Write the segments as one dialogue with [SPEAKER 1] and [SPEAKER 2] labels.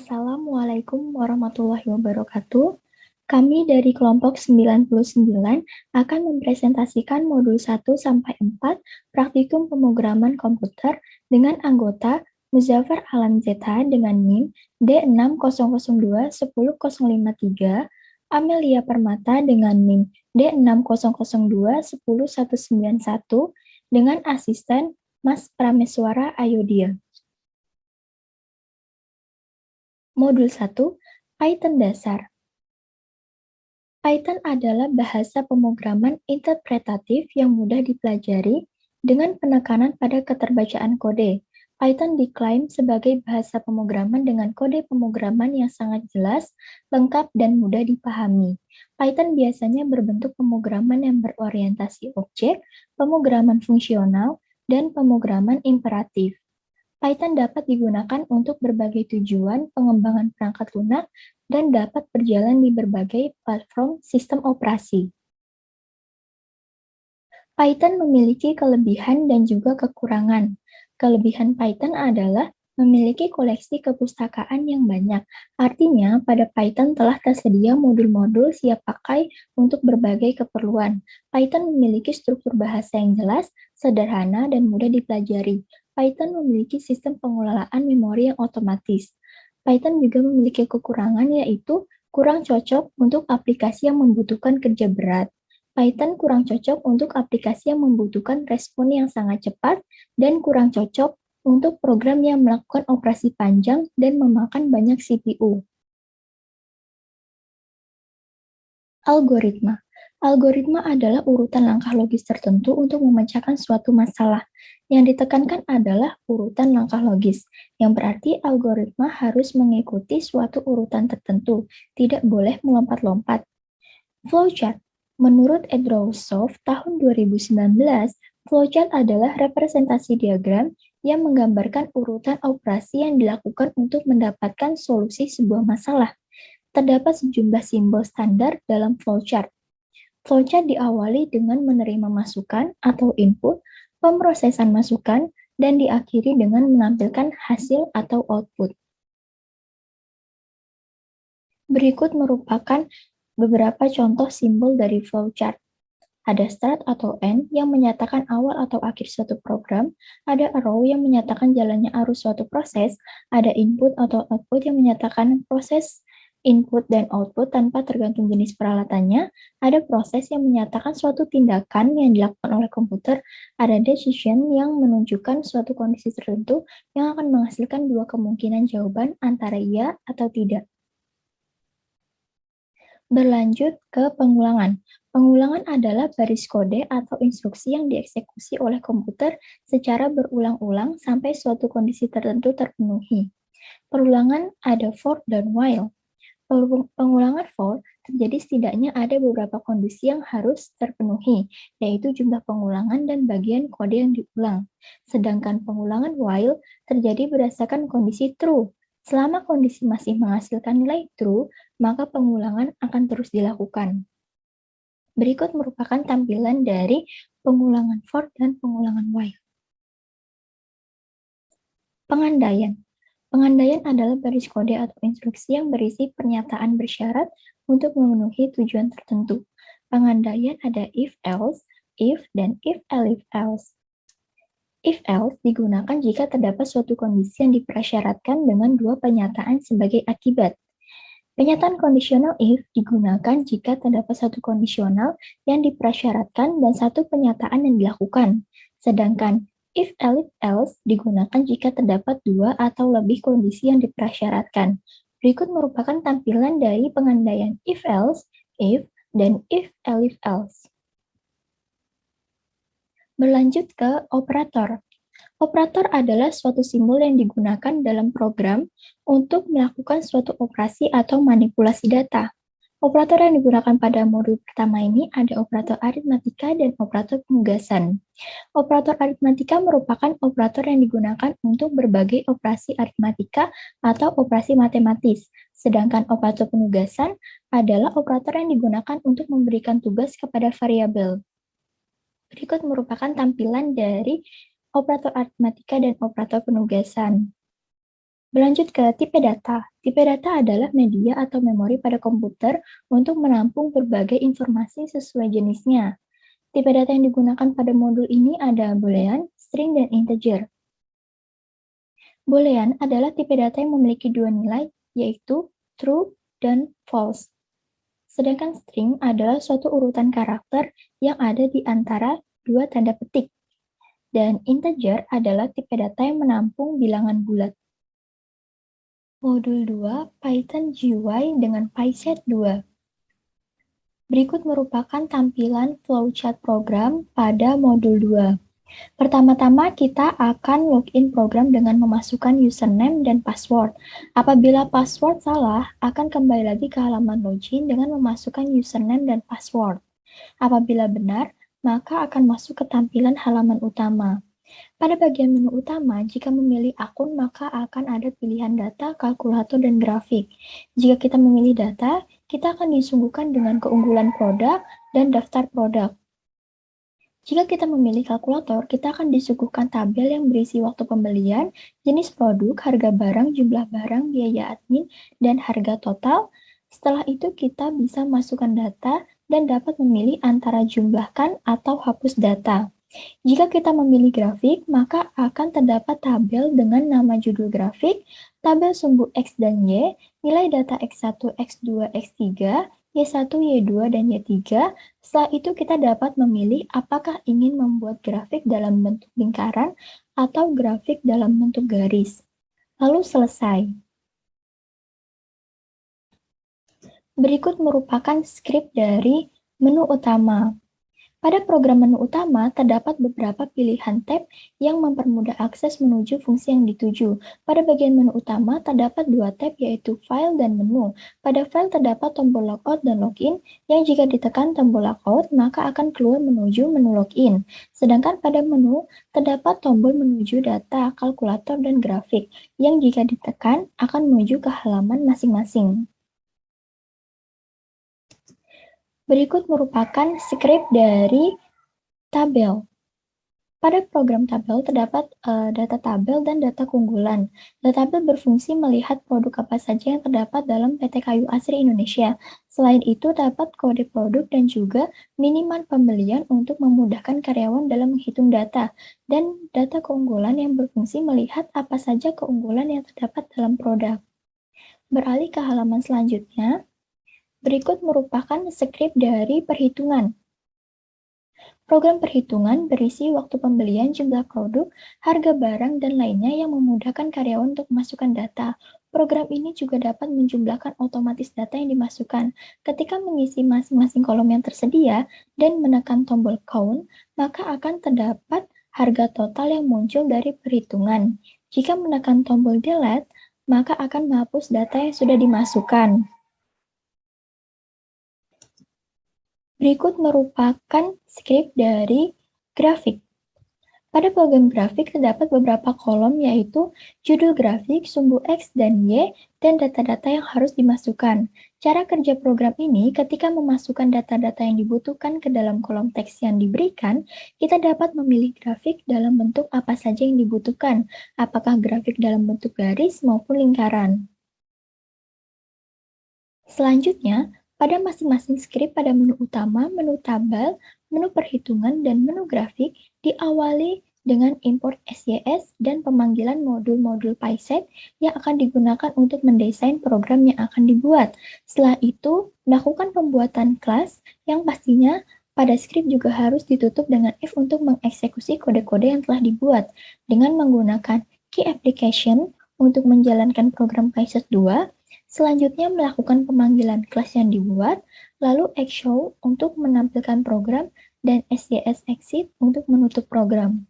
[SPEAKER 1] Assalamualaikum warahmatullahi wabarakatuh. Kami dari kelompok 99 akan mempresentasikan modul 1 sampai 4 praktikum pemrograman komputer dengan anggota Muzaffar Alam Zeta dengan NIM D6002-10053, Amelia Permata dengan NIM D6002-10191 dengan asisten Mas Prameswara Ayodhya. Modul 1, Python dasar. Python adalah bahasa pemrograman interpretatif yang mudah dipelajari dengan penekanan pada keterbacaan kode. Python diklaim sebagai bahasa pemrograman dengan kode pemrograman yang sangat jelas, lengkap, dan mudah dipahami. Python biasanya berbentuk pemrograman yang berorientasi objek, pemrograman fungsional, dan pemrograman imperatif. Python dapat digunakan untuk berbagai tujuan pengembangan perangkat lunak dan dapat berjalan di berbagai platform sistem operasi. Python memiliki kelebihan dan juga kekurangan. Kelebihan Python adalah memiliki koleksi kepustakaan yang banyak. Artinya, pada Python telah tersedia modul-modul siap pakai untuk berbagai keperluan. Python memiliki struktur bahasa yang jelas, sederhana, dan mudah dipelajari. Python memiliki sistem pengelolaan memori yang otomatis. Python juga memiliki kekurangan, yaitu kurang cocok untuk aplikasi yang membutuhkan kerja berat. Python kurang cocok untuk aplikasi yang membutuhkan respon yang sangat cepat dan kurang cocok untuk program yang melakukan operasi panjang dan memakan banyak CPU. Algoritma. Algoritma adalah urutan langkah logis tertentu untuk memecahkan suatu masalah. Yang ditekankan adalah urutan langkah logis, yang berarti algoritma harus mengikuti suatu urutan tertentu, tidak boleh melompat-lompat. Flowchart. Menurut Edrowsoft tahun 2019, flowchart adalah representasi diagram yang menggambarkan urutan operasi yang dilakukan untuk mendapatkan solusi sebuah masalah. Terdapat sejumlah simbol standar dalam flowchart. Flowchart diawali dengan menerima masukan atau input, pemrosesan masukan, dan diakhiri dengan menampilkan hasil atau output. Berikut merupakan beberapa contoh simbol dari flowchart. Ada start atau end yang menyatakan awal atau akhir suatu program, ada arrow yang menyatakan jalannya arus suatu proses, ada input atau output yang menyatakan proses input dan output tanpa tergantung jenis peralatannya, ada proses yang menyatakan suatu tindakan yang dilakukan oleh komputer, ada decision yang menunjukkan suatu kondisi tertentu yang akan menghasilkan dua kemungkinan jawaban antara iya atau tidak. Berlanjut ke pengulangan. Pengulangan adalah baris kode atau instruksi yang dieksekusi oleh komputer secara berulang-ulang sampai suatu kondisi tertentu terpenuhi. Perulangan ada for dan while. Pengulangan for terjadi setidaknya ada beberapa kondisi yang harus terpenuhi, yaitu jumlah pengulangan dan bagian kode yang diulang. Sedangkan pengulangan while terjadi berdasarkan kondisi true. Selama kondisi masih menghasilkan nilai true, maka pengulangan akan terus dilakukan. Berikut merupakan tampilan dari pengulangan for dan pengulangan while. Pengandaian. Pengandaian adalah baris kode atau instruksi yang berisi pernyataan bersyarat untuk memenuhi tujuan tertentu. Pengandaian ada if-else, if, dan if-else. If-else digunakan jika terdapat suatu kondisi yang dipersyaratkan dengan dua pernyataan sebagai akibat. Pernyataan kondisional if digunakan jika terdapat satu kondisional yang dipersyaratkan dan satu pernyataan yang dilakukan. Sedangkan if-else digunakan jika terdapat dua atau lebih kondisi yang dipersyaratkan. Berikut merupakan tampilan dari pengandaian if-else, if, dan if-else. Berlanjut ke operator. Operator adalah suatu simbol yang digunakan dalam program untuk melakukan suatu operasi atau manipulasi data. Operator yang digunakan pada modul pertama ini ada operator aritmatika dan operator penugasan. Operator aritmatika merupakan operator yang digunakan untuk berbagai operasi aritmatika atau operasi matematis. Sedangkan operator penugasan adalah operator yang digunakan untuk memberikan tugas kepada variabel. Berikut merupakan tampilan dari operator aritmatika dan operator penugasan. Berlanjut ke tipe data. Tipe data adalah media atau memori pada komputer untuk menampung berbagai informasi sesuai jenisnya. Tipe data yang digunakan pada modul ini ada boolean, string, dan integer. Boolean adalah tipe data yang memiliki dua nilai, yaitu true dan false. Sedangkan string adalah suatu urutan karakter yang ada di antara dua tanda petik. Dan integer adalah tipe data yang menampung bilangan bulat. Modul 2 Python GUI dengan PySet 2. Berikut merupakan tampilan flowchart program pada modul 2. Pertama-tama kita akan login program dengan memasukkan username dan password. Apabila password salah, akan kembali lagi ke halaman login dengan memasukkan username dan password. Apabila benar, maka akan masuk ke tampilan halaman utama. Pada bagian menu utama, jika memilih akun, maka akan ada pilihan data, kalkulator, dan grafik. Jika kita memilih data, kita akan disuguhkan dengan keunggulan produk dan daftar produk. Jika kita memilih kalkulator, kita akan disuguhkan tabel yang berisi waktu pembelian, jenis produk, harga barang, jumlah barang, biaya admin, dan harga total. Setelah itu kita bisa masukkan data dan dapat memilih antara jumlahkan atau hapus data. Jika kita memilih grafik, maka akan terdapat tabel dengan nama judul grafik, tabel sumbu X dan Y, nilai data X1, X2, X3, Y1, Y2, dan Y3. Setelah itu kita dapat memilih apakah ingin membuat grafik dalam bentuk lingkaran atau grafik dalam bentuk garis. Lalu selesai. Berikut merupakan skrip dari menu utama. Pada program menu utama, terdapat beberapa pilihan tab yang mempermudah akses menuju fungsi yang dituju. Pada bagian menu utama, terdapat dua tab yaitu File dan Menu. Pada File terdapat tombol Logout dan Login, yang jika ditekan tombol Logout, maka akan keluar menuju menu Login. Sedangkan pada menu, terdapat tombol menuju data, kalkulator, dan grafik, yang jika ditekan akan menuju ke halaman masing-masing. Berikut merupakan skrip dari tabel. Pada program tabel terdapat data tabel dan data keunggulan. Data tabel berfungsi melihat produk apa saja yang terdapat dalam PT Kayu Asri Indonesia. Selain itu, dapat kode produk dan juga minimal pembelian untuk memudahkan karyawan dalam menghitung data. Dan data keunggulan yang berfungsi melihat apa saja keunggulan yang terdapat dalam produk. Beralih ke halaman selanjutnya. Berikut merupakan skrip dari perhitungan. Program perhitungan berisi waktu pembelian, jumlah produk, harga barang, dan lainnya yang memudahkan karyawan untuk memasukkan data. Program ini juga dapat menjumlahkan otomatis data yang dimasukkan. Ketika mengisi masing-masing kolom yang tersedia dan menekan tombol count, maka akan terdapat harga total yang muncul dari perhitungan. Jika menekan tombol delete, maka akan menghapus data yang sudah dimasukkan. Berikut merupakan skrip dari grafik. Pada program grafik terdapat beberapa kolom yaitu judul grafik, sumbu X dan Y, dan data-data yang harus dimasukkan. Cara kerja program ini ketika memasukkan data-data yang dibutuhkan ke dalam kolom teks yang diberikan, kita dapat memilih grafik dalam bentuk apa saja yang dibutuhkan, apakah grafik dalam bentuk garis maupun lingkaran. Selanjutnya, pada masing-masing skrip pada menu utama, menu tabel, menu perhitungan, dan menu grafik diawali dengan import SYS dan pemanggilan modul-modul PySet yang akan digunakan untuk mendesain program yang akan dibuat. Setelah itu, melakukan pembuatan kelas yang pastinya pada skrip juga harus ditutup dengan if untuk mengeksekusi kode-kode yang telah dibuat dengan menggunakan key application untuk menjalankan program PySet 2. Selanjutnya melakukan pemanggilan kelas yang dibuat, lalu show untuk menampilkan program, dan SYS exit untuk menutup program.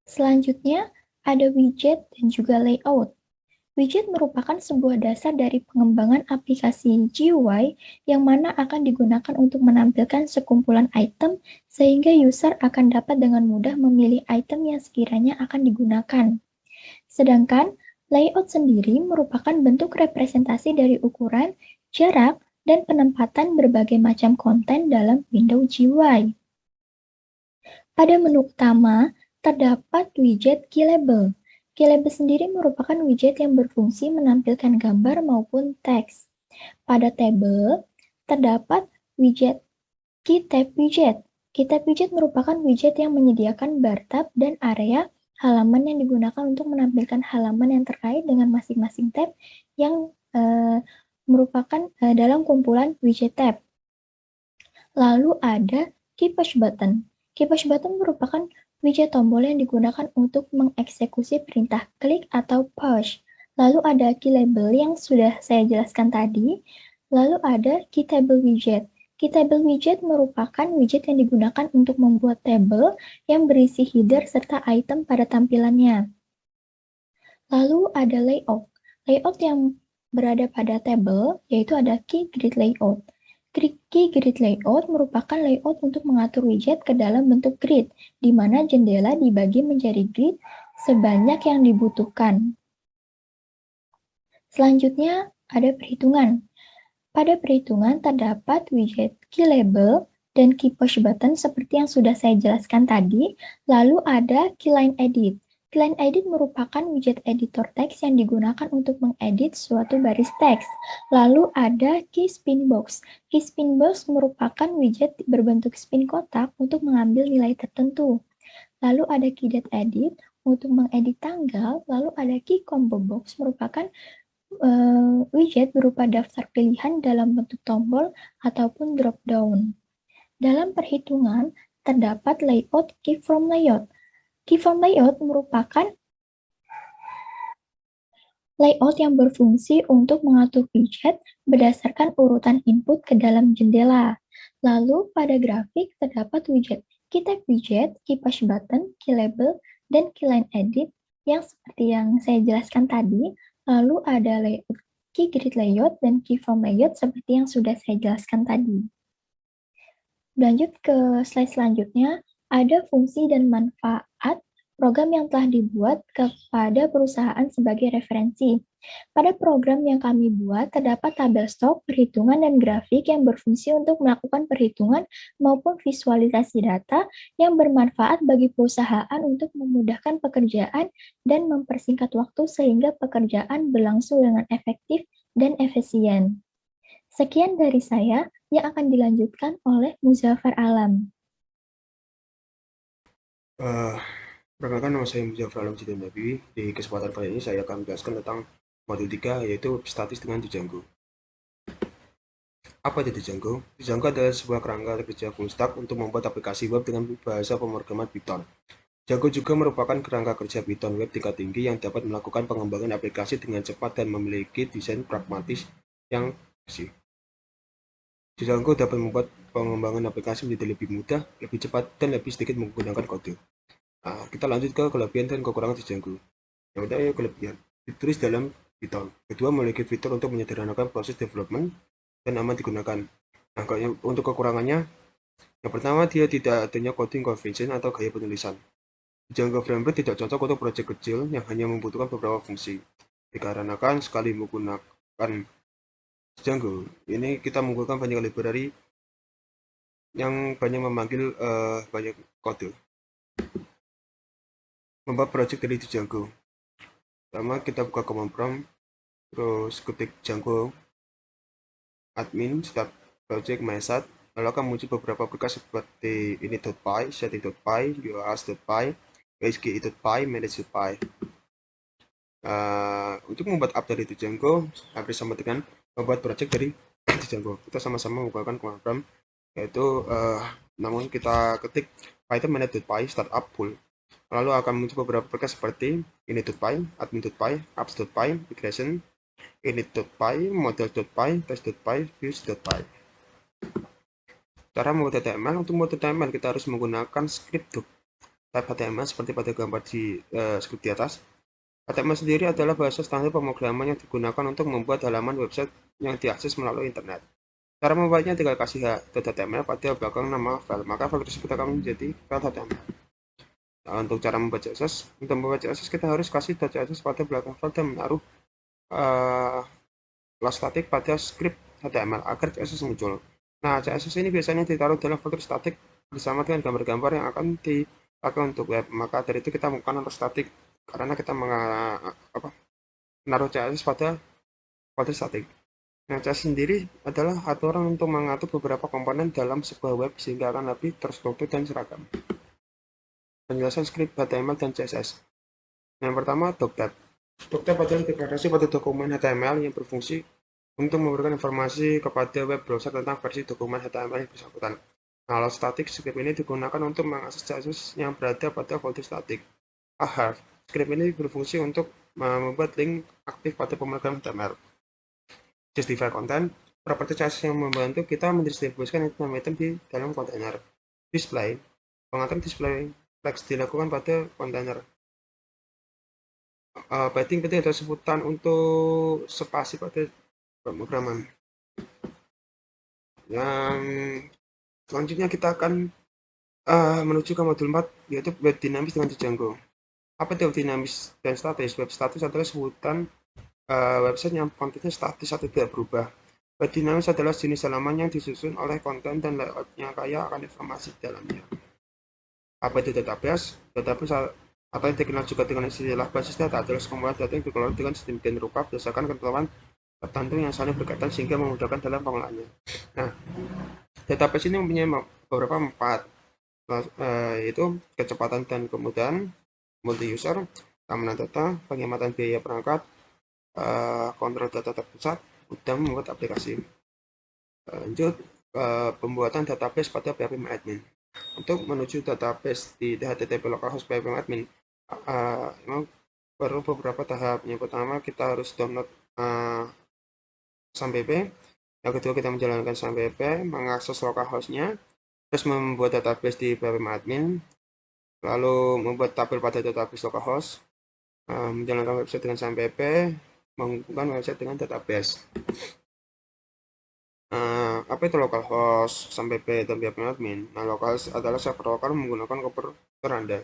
[SPEAKER 1] Selanjutnya, ada widget dan juga layout. Widget merupakan sebuah dasar dari pengembangan aplikasi GUI yang mana akan digunakan untuk menampilkan sekumpulan item sehingga user akan dapat dengan mudah memilih item yang sekiranya akan digunakan. Sedangkan layout sendiri merupakan bentuk representasi dari ukuran, jarak, dan penempatan berbagai macam konten dalam window GUI. Pada menu utama, terdapat widget key label. Keylabel sendiri merupakan widget yang berfungsi menampilkan gambar maupun teks. Pada tabel, terdapat widget KeyTab widget. KeyTab widget merupakan widget yang menyediakan bar tab dan area halaman yang digunakan untuk menampilkan halaman yang terkait dengan masing-masing tab yang merupakan dalam kumpulan widget tab. Lalu ada Key Push Button. Key Push Button merupakan widget tombol yang digunakan untuk mengeksekusi perintah klik atau push. Lalu ada Key Label yang sudah saya jelaskan tadi. Lalu ada Key Table Widget. Key Table Widget merupakan widget yang digunakan untuk membuat tabel yang berisi header serta item pada tampilannya. Lalu ada Layout. Layout yang berada pada tabel yaitu ada Key Grid Layout. Key Grid Layout merupakan layout untuk mengatur widget ke dalam bentuk grid, di mana jendela dibagi menjadi grid sebanyak yang dibutuhkan. Selanjutnya ada perhitungan. Pada perhitungan terdapat widget Key Label dan Key Push Button seperti yang sudah saya jelaskan tadi. Lalu ada Key Line Edit. Key Line Edit merupakan widget editor teks yang digunakan untuk mengedit suatu baris teks. Lalu ada Key Spin Box. Key Spin Box merupakan widget berbentuk spin kotak untuk mengambil nilai tertentu. Lalu ada Key Date Edit untuk mengedit tanggal. Lalu ada Key Combo Box merupakan widget berupa daftar pilihan dalam bentuk tombol ataupun drop down. Dalam perhitungan, terdapat layout keyframe layout. Keyframe layout merupakan layout yang berfungsi untuk mengatur widget berdasarkan urutan input ke dalam jendela. Lalu pada grafik terdapat widget KeyTab widget, Key Push Button, Key Label, dan Key Line Edit yang seperti yang saya jelaskan tadi. Lalu ada layout Key Grid Layout dan Keyframe Layout seperti yang sudah saya jelaskan tadi. Lanjut ke slide selanjutnya, ada fungsi dan manfaat program yang telah dibuat kepada perusahaan sebagai referensi. Pada program yang kami buat, terdapat tabel stok, perhitungan, dan grafik yang berfungsi untuk melakukan perhitungan maupun visualisasi data yang bermanfaat bagi perusahaan untuk memudahkan pekerjaan dan mempersingkat waktu sehingga pekerjaan berlangsung dengan efektif dan efisien. Sekian dari saya yang akan dilanjutkan oleh Muzaffar Alam.
[SPEAKER 2] Perkenalkan, nama saya Muzaffar Alam Jidan Nabi. Di kesempatan kali ini saya akan menjelaskan tentang modul 3 yaitu statis dengan Django. Apa itu Django? Django adalah sebuah kerangka kerja full stack untuk membuat aplikasi web dengan bahasa pemrograman Python. Django juga merupakan kerangka kerja Python web tingkat tinggi yang dapat melakukan pengembangan aplikasi dengan cepat dan memiliki desain pragmatis yang bersih. Django dapat membuat pengembangan aplikasi menjadi lebih mudah, lebih cepat, dan lebih sedikit menggunakan kode. Nah, kita lanjut ke kelebihan dan kekurangan Django. Yang pertama, kelebihan ditulis dalam Python. Kedua, memiliki fitur untuk menyederhanakan proses development dan aman digunakan. Nah, untuk kekurangannya, yang pertama, dia tidak adanya coding convention atau gaya penulisan. Django Framework tidak cocok untuk proyek kecil yang hanya membutuhkan beberapa fungsi. Dikarenakan sekali menggunakan Django, ini kita menggunakan banyak library yang banyak memanggil banyak kode. Membuat project dari Django. Pertama, kita buka command prompt, terus ketik Django admin start project mysat, lalu akan muncul beberapa aplikasi seperti init.py, setting.py, uas.py, sgi.py, manage.py. Untuk membuat app dari Django, hampir sama dengan membuat project dari Django. Kita sama-sama menggunakan command prompt, yaitu namun kita ketik python manage.py startup pool. Lalu akan muncul beberapa aplikasi seperti init.py, admin.py, apps.py, migration, init.py, model.py, test.py, views.py. Cara membuat HTML. Untuk membuat HTML kita harus menggunakan script type HTML seperti pada gambar di script di atas. HTML sendiri adalah bahasa standar pemrograman yang digunakan untuk membuat halaman website yang diakses melalui internet. Cara membuatnya tinggal kasih .html pada belakang nama file, maka file tersebut akan menjadi file HTML. Nah, untuk cara membaca CSS, kita harus kasih .css pada belakang file dan menaruh class static pada script HTML agar CSS muncul. Nah, CSS ini biasanya ditaruh dalam folder static bersama dengan gambar-gambar yang akan dipakai untuk web. Maka dari itu kita menggunakan folder static karena kita menaruh CSS pada folder statik. Nah, CSS sendiri adalah aturan untuk mengatur beberapa komponen dalam sebuah web sehingga akan lebih terstruktur dan seragam. Penjelasan skrip HTML dan CSS. Yang pertama, doctab. Doctab adalah deklarasi pada dokumen HTML yang berfungsi untuk memberikan informasi kepada web browser tentang versi dokumen HTML yang bersangkutan. Nah, kalau static, script ini digunakan untuk mengakses CSS yang berada pada folder statik. Ahar, script ini berfungsi untuk membuat link aktif pada pemrograman HTML. Justify content, properti CSS yang membantu kita mendistribusikan item-item di dalam kontainer. Display, pengaturan display text dilakukan pada kontainer. Padding adalah sebutan untuk spasi pada pemrograman. Yang selanjutnya kita akan menuju ke modul 4, yaitu web dinamis dengan Django. Apa itu web dinamis dan statis? Web statis adalah sebutan website yang kontennya statis atau tidak berubah. Web dinamis adalah jenis halaman yang disusun oleh konten dan layoutnya kaya akan informasi di dalamnya. Apa itu database? Database atau yang dikenal juga dengan istilah basis data adalah sekumpulan data yang dikelola dengan sedemikian rupa berdasarkan ketentuan tertentu yang saling berkaitan sehingga memudahkan dalam pengolahannya. Nah, database ini mempunyai beberapa manfaat, yaitu kecepatan dan kemudahan, multi-user, keamanan data, penghematan biaya perangkat, kontrol data terpusat, mudah membuat aplikasi. Lanjut, pembuatan database pada PHP-admin. Untuk menuju database di HTTP localhost PHP-admin, memang perlu beberapa tahap. Yang pertama, kita harus download SAMPP. Yang kedua, kita menjalankan SAMPP, mengakses localhost-nya, terus membuat database di PHP-admin, lalu membuat tabel pada database localhost, menjalankan website dengan SAMPP, menghubungkan website dengan database. Apa itu localhost, SAMPP, dan PHP-admin? Nah, localhost adalah server lokal menggunakan komputer Anda.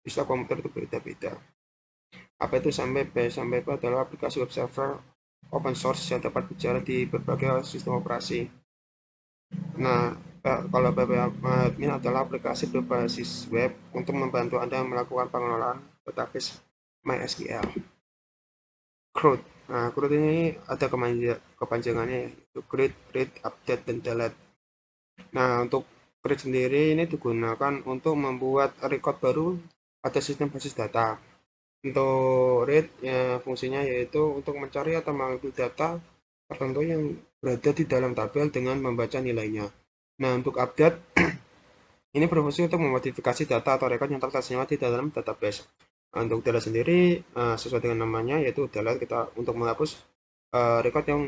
[SPEAKER 2] Istilah komputer itu beda-beda. Apa itu SAMPP? SAMPP adalah aplikasi web server open source yang dapat bicara di berbagai sistem operasi. Nah, kalau PHP-admin adalah aplikasi berbasis web untuk membantu Anda melakukan pengelolaan database MySQL. CRUD. Nah, CRUD ini ada kepanjangannya, yaitu create, read, update, dan delete. Nah, untuk CRUD sendiri ini digunakan untuk membuat record baru pada sistem basis data. Untuk read, ya, fungsinya yaitu untuk mencari atau mengambil data tertentu yang berada di dalam tabel dengan membaca nilainya. Nah, untuk update, ini berfungsi untuk memodifikasi data atau record yang tersemat di dalam database. Untuk delete sendiri, sesuai dengan namanya, yaitu delete kita untuk menghapus record yang